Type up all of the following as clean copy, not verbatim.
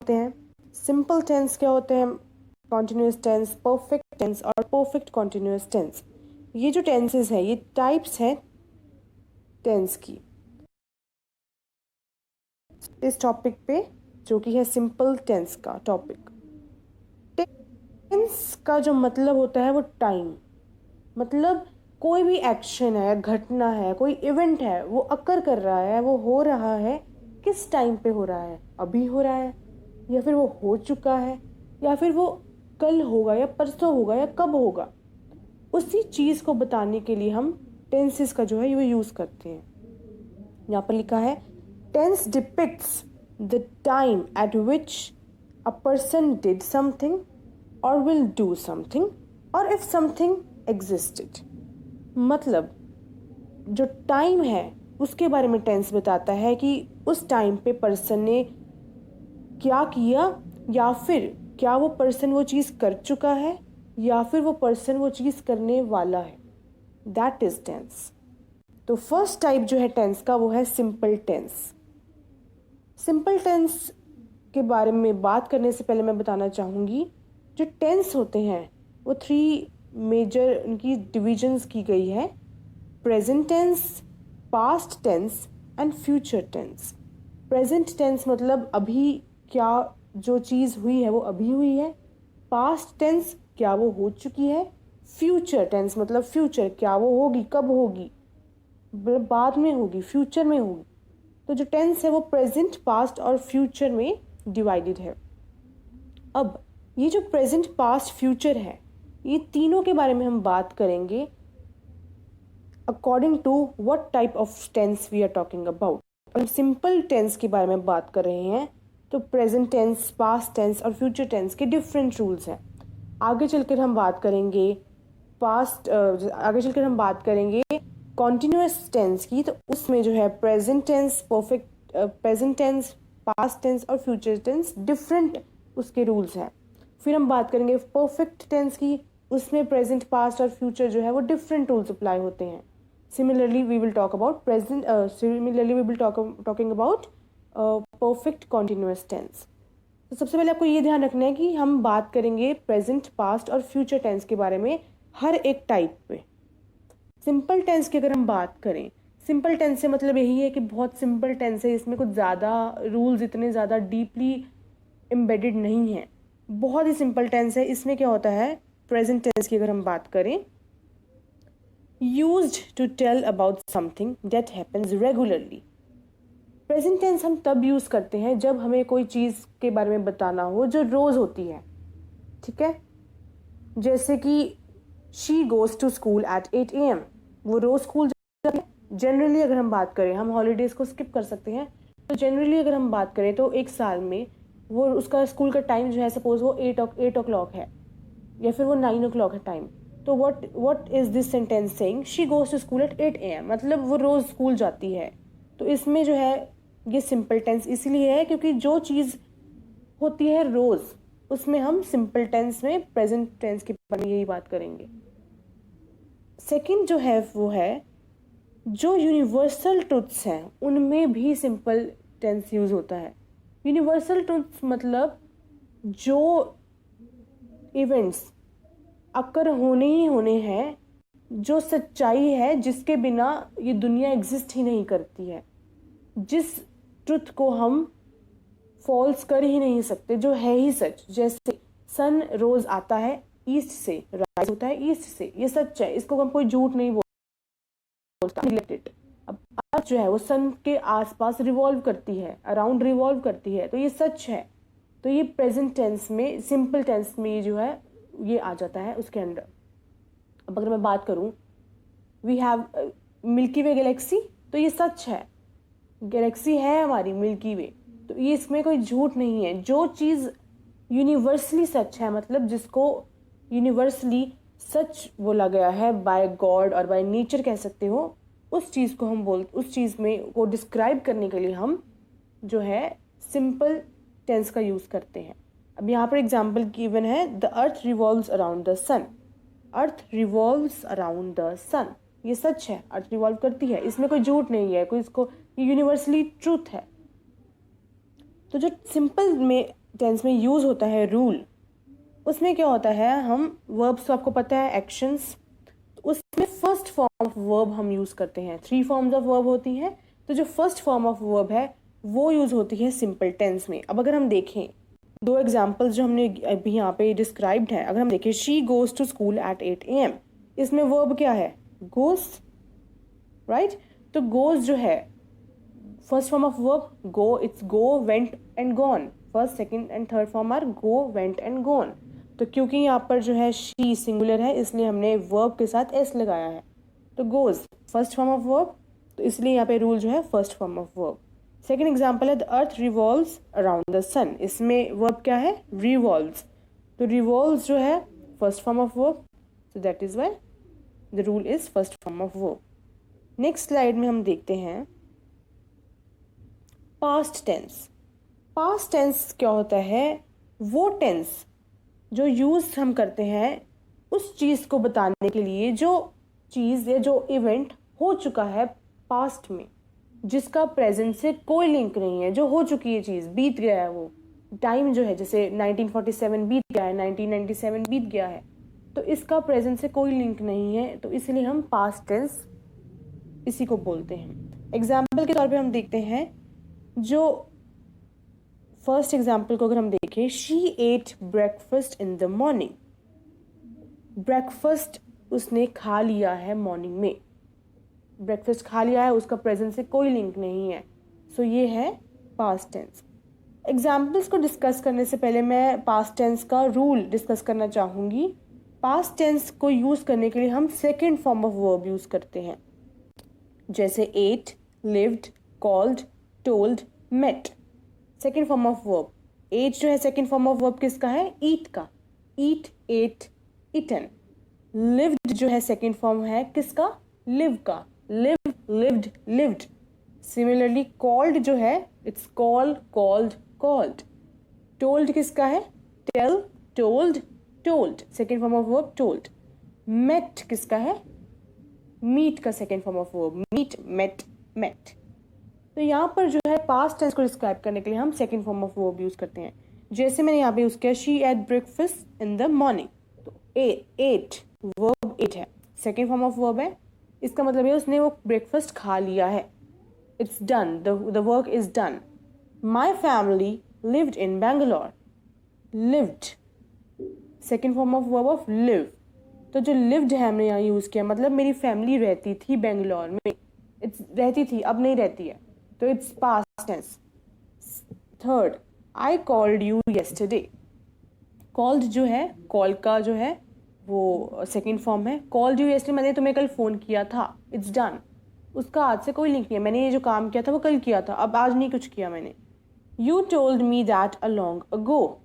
होते हैं, simple tense क्या होते हैं, कॉन्टिन्यूस टेंस, परफेक्ट टेंस और परफेक्ट कॉन्टिन्यूस टेंस। ये जो टेंसेस है ये टाइप्स हैं टेंस की। इस टॉपिक पे जो कि है सिंपल टेंस का टॉपिक। टेंस का जो मतलब होता है वो टाइम, मतलब कोई भी एक्शन है, घटना है, कोई इवेंट है, वो अकर कर रहा है, वो हो रहा है, किस टाइम पे हो रहा है, अभी हो रहा है या फिर वो हो चुका है या फिर वो कल होगा या परसों होगा या कब होगा, उसी चीज़ को बताने के लिए हम टेंसेस का जो है ये यूज़ करते हैं। यहाँ पर लिखा है tense depicts the time at which a person did something और विल डू समथिंग और इफ समथिंग एग्जिस्टेड। मतलब जो टाइम है उसके बारे में टेंस बताता है कि उस टाइम पे पर्सन ने क्या किया या फिर क्या वो पर्सन वो चीज़ कर चुका है या फिर वो पर्सन वो चीज़ करने वाला है। That is tense. तो फर्स्ट टाइप जो है टेंस का वो है सिंपल टेंस। सिंपल टेंस के बारे में बात करने से पहले मैं बताना चाहूँगी जो टेंस होते हैं वो 3 मेजर उनकी डिविजन्स की गई है, present tense, past tense and future tense. Present tense मतलब अभी क्या जो चीज़ हुई है वो अभी हुई है, पास्ट टेंस क्या वो हो चुकी है, फ्यूचर टेंस मतलब फ्यूचर क्या वो होगी, कब होगी, मतलब बाद में होगी, फ्यूचर में होगी। तो जो टेंस है वो प्रेजेंट, पास्ट और फ्यूचर में डिवाइडेड है। अब ये जो प्रेजेंट, पास्ट, फ्यूचर है ये तीनों के बारे में हम बात करेंगे according to what type of tense we are talking about. हम सिंपल टेंस के बारे में बात कर रहे हैं तो प्रेजेंट टेंस, पास्ट टेंस और फ्यूचर टेंस के डिफरेंट रूल्स हैं। आगे चलकर हम बात करेंगे कॉन्टिन्यूस टेंस की, तो उसमें जो है present tense, perfect present tense, past tense और फ्यूचर टेंस डिफरेंट उसके रूल्स हैं। फिर हम बात करेंगे परफेक्ट टेंस की, उसमें प्रेजेंट, पास्ट और फ्यूचर जो है वो डिफरेंट रूल्स अप्लाई होते हैं। Similarly, we will talk about talking about perfect continuous tense. तो सबसे पहले आपको ये ध्यान रखना है कि हम बात करेंगे प्रेजेंट, पास्ट और फ्यूचर टेंस के बारे में हर एक टाइप पे। सिंपल टेंस की अगर हम बात करें, सिंपल टेंस से मतलब यही है कि बहुत सिंपल टेंस है, इसमें कुछ ज़्यादा रूल्स इतने ज़्यादा डीपली एम्बेडेड नहीं है, बहुत ही सिंपल टेंस है। इसमें क्या होता है, प्रेजेंट टेंस की अगर हम बात करें, used to tell about something that happens regularly। Present tense हम तब यूज करते हैं जब हमें कोई चीज के बारे में बताना हो जो रोज होती है, ठीक है। जैसे कि she goes to school at 8 AM, वो रोज स्कूल जाती है। जनरली अगर हम बात करें, हम हॉलीडेज को स्किप कर सकते हैं, तो जनरली अगर हम बात करें तो एक साल में वो उसका स्कूल का टाइम जो है, सपोज वो 8 o'clock है या फिर वो 9 o'clock है टाइम, तो what is this sentence saying? She goes to school at 8 AM, मतलब वो रोज स्कूल जाती है। तो इसमें जो है ये सिंपल टेंस इसलिए है क्योंकि जो चीज़ होती है रोज, उसमें हम सिंपल टेंस में प्रेजेंट टेंस के बारे में यही बात करेंगे। सेकंड जो है वो है जो यूनिवर्सल ट्रुथ्स हैं उनमें भी सिंपल टेंस यूज होता है। यूनिवर्सल ट्रुथ्स मतलब जो इवेंट्स अक्कर होने ही होने हैं, जो सच्चाई है जिसके बिना ये दुनिया एग्जिस्ट ही नहीं करती है, जिस ट्रुथ को हम फॉल्स कर ही नहीं सकते, जो है ही सच। जैसे सन रोज आता है ईस्ट से, राइज होता है ईस्ट से, ये सच है, इसको हम कोई झूठ नहीं बोलते। अब अर्थ जो है वो सन के आसपास रिवॉल्व करती है, अराउंड रिवॉल्व करती है, तो ये सच है। तो ये प्रेजेंट टेंस में, सिंपल टेंस में ये जो है ये आ जाता है उसके अंडर। अब अगर मैं बात करूं, we have milky way galaxy, तो ये सच है, गैलेक्सी है हमारी मिल्की वे, तो ये इसमें कोई झूठ नहीं है। जो चीज़ यूनिवर्सली सच है, मतलब जिसको यूनिवर्सली सच बोला गया है बाय गॉड और बाय नेचर कह सकते हो, उस चीज़ को हम उस चीज़ में को डिस्क्राइब करने के लिए हम जो है सिंपल टेंस का यूज़ करते हैं। अब यहाँ पर एग्जाम्पल गिवन है, the earth revolves around the sun, earth revolves around the sun, ये सच है, अर्थ रिवॉल्व करती है, इसमें कोई झूठ नहीं है, कोई इसको यूनिवर्सली ट्रूथ है। तो जो सिंपल में टेंस में यूज़ होता है रूल। उसमें क्या होता है, हम वर्ब्स तो आपको पता है एक्शंस, तो उसमें फर्स्ट फॉर्म ऑफ वर्ब हम यूज़ करते हैं। 3 फॉर्म्स ऑफ वर्ब होती हैं, तो जो फर्स्ट फॉर्म ऑफ वर्ब है वो यूज़ होती है सिंपल टेंस में। अब अगर हम देखें 2 एग्जाम्पल्स जो हमने अभी यहाँ पे डिस्क्राइब्ड हैं, अगर हम देखें she goes to school at 8 AM, इसमें वर्ब क्या है, गोज़, राइट। तो गोज़ जो है first form of verb go, it's go, went and gone. First, second and third form are go, went and gone. तो क्योंकि यहाँ पर जो है शी सिंगुलर है, इसलिए हमने वर्ब के साथ एस लगाया है। तो goes first form of verb, तो इसलिए यहाँ पे रूल जो है first form of verb. Second example है the earth revolves around the sun, इसमें वर्ब क्या है, रिवॉल्व्स। तो रिवॉल्व्स जो है first form of verb, so that is why the rule is first form of verb. Next slide में हम देखते हैं पास्ट टेंस। पास्ट टेंस क्या होता है, वो टेंस जो यूज़ हम करते हैं उस चीज़ को बताने के लिए जो चीज़ या जो इवेंट हो चुका है पास्ट में, जिसका प्रेजेंट से कोई लिंक नहीं है, जो हो चुकी है चीज़, बीत गया है वो टाइम जो है, जैसे 1947 बीत गया है, 1997 बीत गया है, तो इसका प्रेजेंट से कोई लिंक नहीं है, तो इसलिए हम पास्ट टेंस इसी को बोलते हैं। एग्जाम्पल के तौर पे हम देखते हैं, जो फर्स्ट एग्जाम्पल को अगर हम देखें, she ate breakfast in the morning, breakfast उसने खा लिया है मॉर्निंग में, ब्रेकफास्ट खा लिया है, उसका प्रेजेंट से कोई लिंक नहीं है, सो ये है पास्ट टेंस। एग्जाम्पल्स को डिस्कस करने से पहले मैं पास्ट टेंस का रूल डिस्कस करना चाहूँगी। पास्ट टेंस को यूज़ करने के लिए हम second form of verb use करते हैं, जैसे ate, lived, called, told, met. Second form of verb, ate जो है सेकेंड फॉर्म ऑफ वर्ब किसका है, ईट का, ईट, एट, इटन। लिव्ड जो है सेकेंड फॉर्म है किसका, लिव का, live, lived, lived. Similarly called जो है it's call, called, called. Told किसका है, tell, told, told, second form of verb told. Met किसका है, मीट का second form of verb, meet, met, met. तो यहाँ पर जो है पास्ट टेंस को डिस्क्राइब करने के लिए हम second form of verb use करते हैं। जैसे मैंने यहाँ पे यूज़ किया, she ate breakfast in the morning, तो एट वर्ब एट है, सेकेंड फॉर्म ऑफ वर्ब है, इसका मतलब है उसने वो ब्रेकफास्ट खा लिया है, it's done, the work is done. My family lived in Bangalore, lived second form of verb of live, तो जो लिव्ड है हमने यहाँ यूज़ किया, मतलब मेरी फैमिली रहती थी बेंगलोर में, इट्स रहती थी, अब नहीं रहती है, तो it's past tense. Third, I called you yesterday, called जो है, कॉल का जो है वो सेकेंड फॉर्म है, कॉल्ड यू येस्टरडे मैंने तुम्हें कल फ़ोन किया था, इट्स डन, उसका आज से कोई लिंक नहीं है, मैंने ये जो काम किया था वो कल किया था, अब आज नहीं कुछ किया मैंने। You told me that a long ago,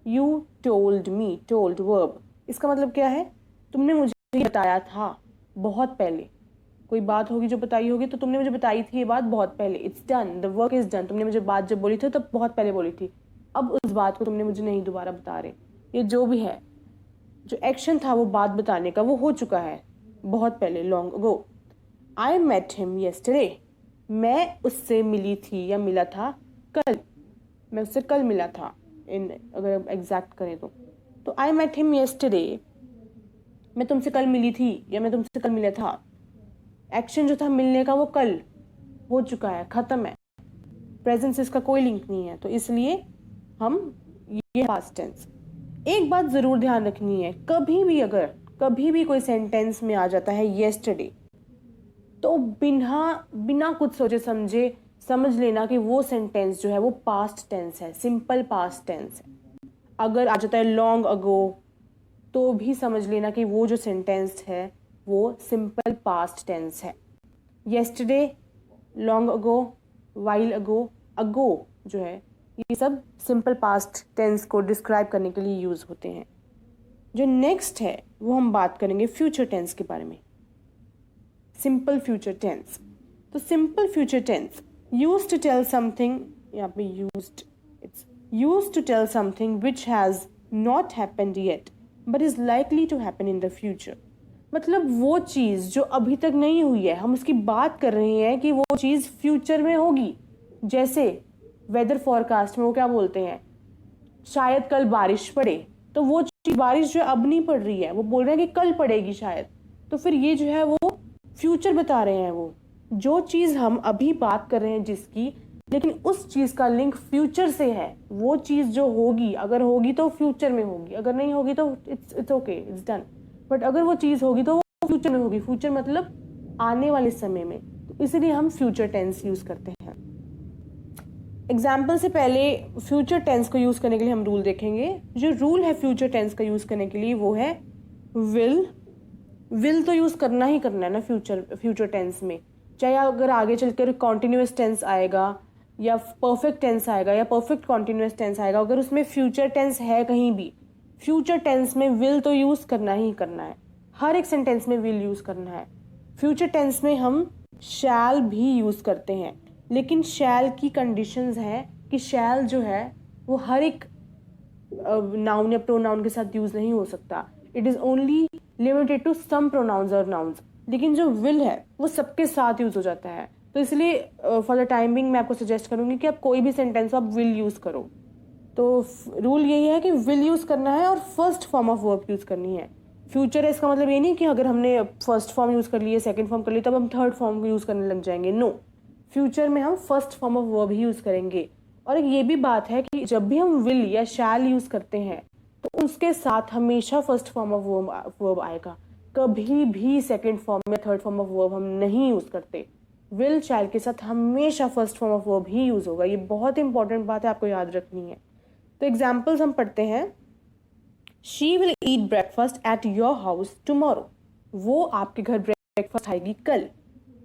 you told me, told verb, इसका मतलब क्या है, तुमने मुझे बताया था बहुत पहले, कोई बात होगी जो बताई होगी, तो तुमने मुझे बताई थी ये बात बहुत पहले, it's done, the work is done, तुमने मुझे बात जब बोली थी तब बहुत पहले बोली थी, अब उस बात को तुमने मुझे नहीं दोबारा बता रहे। ये जो भी है, जो एक्शन था वो बात बताने का, वो हो चुका है बहुत पहले, long ago. I met him yesterday, मैं उससे मिली थी या मिला था कल, मैं उससे कल मिला था, इन अगर एग्जैक्ट करें तो आई मेट हिम येस्टरडे, मैं तुमसे कल मिली थी या मैं तुमसे कल मिला था, एक्शन जो था मिलने का वो कल हो चुका है, ख़त्म है, प्रेजेंट से इसका कोई लिंक नहीं है, तो इसलिए हम ये पास्ट टेंस। एक बात ज़रूर ध्यान रखनी है, कभी भी कोई सेंटेंस में आ जाता है येस्टरडे, तो बिना कुछ सोचे समझे समझ लेना कि वो सेंटेंस जो है वो पास्ट टेंस है, सिंपल पास्ट टेंस है। अगर आ जाता है लॉन्ग अगो, तो भी समझ लेना कि वो जो सेंटेंस है वो सिंपल पास्ट टेंस है। येस्टरडे, लॉन्ग अगो, वाइल अगो, अगो जो है, ये सब सिंपल पास्ट टेंस को डिस्क्राइब करने के लिए यूज़ होते हैं। जो नेक्स्ट है वो हम बात करेंगे फ्यूचर टेंस के बारे में, सिंपल फ्यूचर टेंस। तो simple future tense used to tell something, यहाँ पे it's used to tell something which has not happened yet but is likely to happen in the future. मतलब वो चीज़ जो अभी तक नहीं हुई है, हम उसकी बात कर रहे हैं कि वो चीज़ फ्यूचर में होगी। जैसे वेदर फॉरकास्ट में वो क्या बोलते हैं, शायद कल बारिश पड़े, तो वो चीज़ बारिश जो है अब नहीं पड़ रही है, वो बोल रहे हैं कि कल पड़ेगी शायद, तो फिर ये जो है वो फ्यूचर बता रहे हैं। वो जो चीज़ हम अभी बात कर रहे हैं जिसकी, लेकिन उस चीज़ का लिंक फ्यूचर से है, वो चीज़ जो होगी, अगर होगी तो फ्यूचर में होगी, अगर नहीं होगी तो it's okay, it's done. But अगर वो चीज़ होगी तो वो फ्यूचर में होगी, फ्यूचर मतलब आने वाले समय में, तो इसलिए हम फ्यूचर टेंस यूज़ करते हैं। एग्जाम्पल से पहले फ्यूचर टेंस को यूज़ करने के लिए हम रूल देखेंगे। जो रूल है फ्यूचर टेंस का यूज़ करने के लिए वो है विल तो यूज़ करना ही करना है ना फ्यूचर टेंस में, चाहे अगर आगे चलकर कॉन्टिन्यूस टेंस आएगा या परफेक्ट टेंस आएगा या परफेक्ट कॉन्टिन्यूस टेंस आएगा, अगर उसमें फ्यूचर टेंस है कहीं भी, फ्यूचर टेंस में विल तो यूज़ करना ही करना है। हर एक सेंटेंस में विल यूज़ करना है। फ्यूचर टेंस में हम शैल भी यूज़ करते हैं, लेकिन शैल की कंडीशंस हैं कि शैल जो है वो हर एक नाउन या प्रोनाउन के साथ यूज़ नहीं हो सकता। It is only limited to some pronouns और नाउन्स। लेकिन जो विल है वो सबके साथ यूज़ हो जाता है, तो इसलिए फॉर द टाइम बिंग मैं आपको सजेस्ट करूँगी कि आप कोई भी सेंटेंस आप विल यूज़ करो। तो रूल यही है कि विल यूज़ करना है और first form of verb use करनी है। फ्यूचर है इसका मतलब ये नहीं कि अगर हमने फर्स्ट फॉर्म यूज़ कर लिए, सेकंड फॉर्म कर लिए, तब हम थर्ड फॉर्म को यूज़ करने लग जाएंगे। नो, फ्यूचर में हम first form of verb he use करेंगे। और एक ये भी बात है कि जब भी हम विल या शैल यूज़ करते हैं तो उसके साथ हमेशा फर्स्ट फॉर्म ऑफ वर्ब आएगा, कभी भी सेकंड फॉर्म या थर्ड फॉर्म ऑफ वर्ब हम नहीं यूज़ करते। विल शैल के साथ हमेशा first form of verb he use होगा। ये बहुत इंपॉर्टेंट बात है, आपको याद रखनी है। तो एग्जाम्पल्स हम पढ़ते हैं। She will eat breakfast at your house tomorrow. वो आपके घर ब्रेकफास्ट खाएगी कल।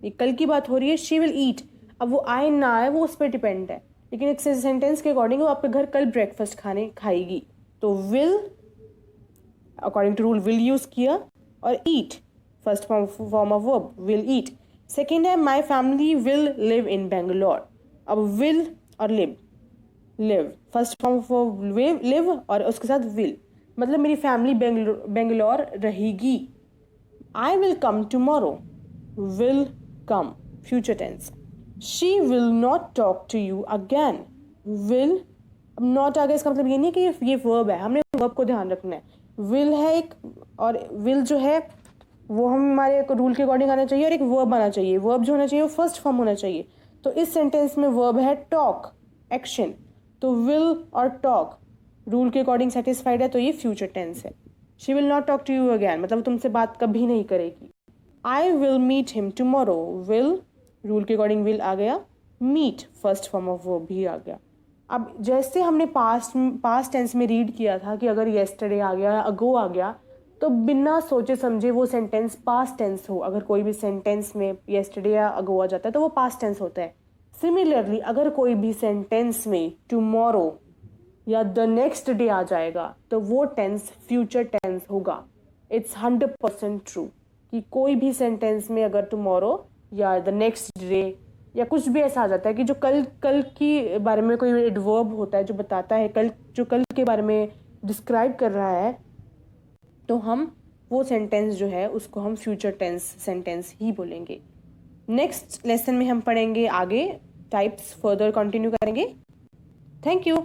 ये कल की बात हो रही है, शी विल ईट। अब वो आए ना आए वो उस पर डिपेंड है, लेकिन एक सेंटेंस के अकॉर्डिंग वो आपके घर कल ब्रेकफास्ट खाएगी, तो will according to rule will use किया, और eat first form of verb will eat. Second है my family will live in Bangalore. अब विल और live first form of live और उसके साथ विल, मतलब मेरी फैमिली बेंगलोर रहेगी। I will come tomorrow, will come future tense. She will not talk to you again, will. अब नॉट आ गया, इसका मतलब ये नहीं कि ये वर्ब है, हमने वर्ब को ध्यान रखना है। विल है एक, और विल जो है वो हमारे रूल के अकॉर्डिंग आना चाहिए, और एक वर्ब आना चाहिए। वर्ब जो होना चाहिए वो फर्स्ट फॉर्म होना चाहिए। तो इस सेंटेंस में वर्ब है टॉक, एक्शन, तो विल और टॉक रूल के अकॉर्डिंग सेटिस्फाइड है, तो ये फ्यूचर टेंस है। She will not talk to you again मतलब तुमसे बात कभी नहीं करेगी। I will meet him tomorrow, will rule के अकॉर्डिंग विल आ गया, meet first form of verb भी आ गया। अब जैसे हमने पास्ट टेंस में रीड किया था कि अगर येस्टरडे आ गया, अगो आ गया, तो बिना सोचे समझे वो सेंटेंस पास्ट टेंस हो। अगर कोई भी सेंटेंस में येस्टरडे या अगो आ जाता है तो वो पास्ट टेंस होता है। सिमिलरली अगर कोई भी सेंटेंस में टुमारो या द नेक्स्ट डे आ जाएगा तो वो टेंस फ्यूचर टेंस होगा। इट्स 100% ट्रू कि कोई भी सेंटेंस में अगर टुमारो या द नेक्स्ट डे या कुछ भी ऐसा आ जाता है कि जो कल की बारे में कोई एडवर्ब होता है जो बताता है कल के बारे में डिस्क्राइब कर रहा है, तो हम वो सेंटेंस जो है उसको हम फ्यूचर टेंस सेंटेंस ही बोलेंगे। नेक्स्ट लेसन में हम पढ़ेंगे आगे, टाइप्स फर्दर कंटिन्यू करेंगे। Thank you.